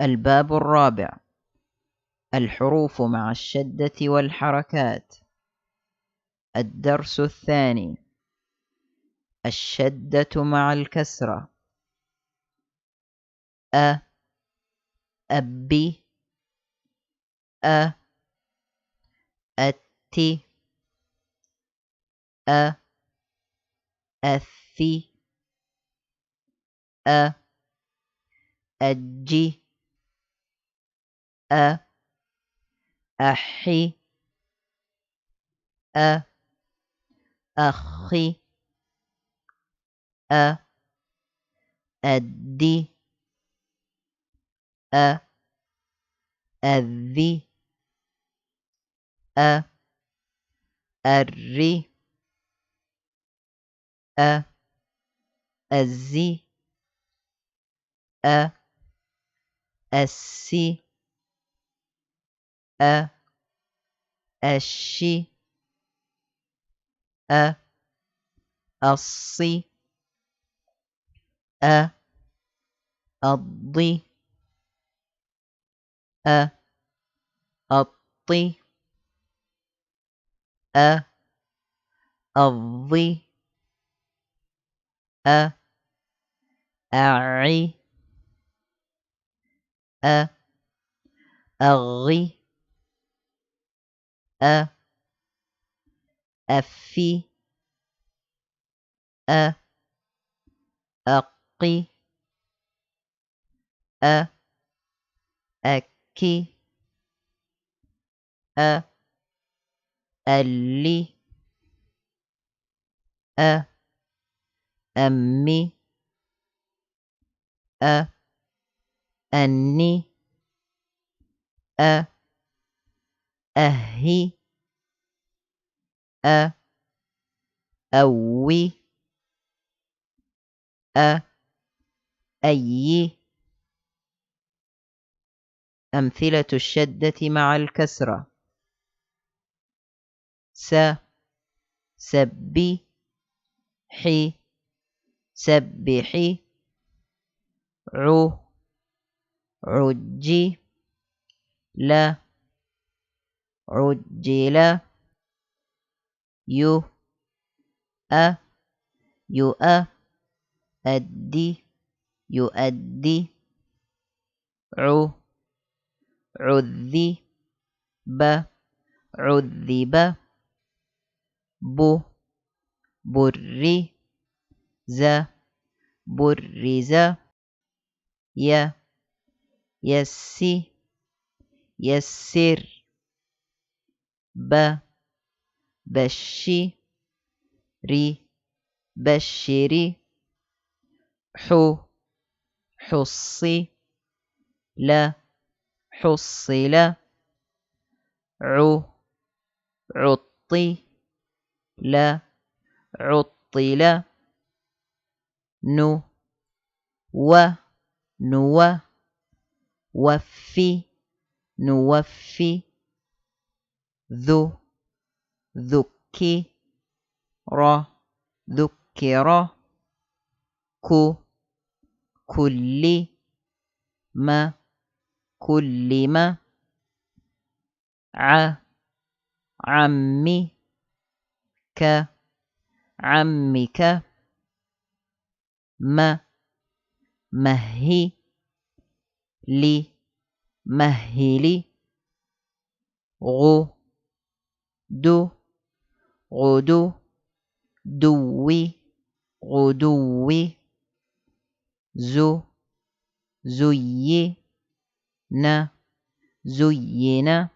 الباب الرابع: الحروف مع الشدة والحركات. الدرس الثاني: الشدة مع الكسرة. أبي، أتي، أثي، أجي، أحي، أخي، أدي، أذي، أري، أزي، أسي، أشي، أصي، أضي، أطي، أضي، أعي، أغي، أفي، أقي، أكي، ألي، أمي، أني، أهي، أوي، أي. أمثلة الشدة مع الكسرة: سبي، حي، سبحي، عجي، لا، عجل، يؤدي، يؤدي، عذب، عذب، بري، برز، يسي، يسر، بشي، بشري، حصي، لا، حصل، عطي، لا، عطل، نوى، وفي، نوفي، ذكر، ذكر، كل، كلم، عمي، عمك، مهي، مهلي، غدو، دوي، غدوي، زين، زين،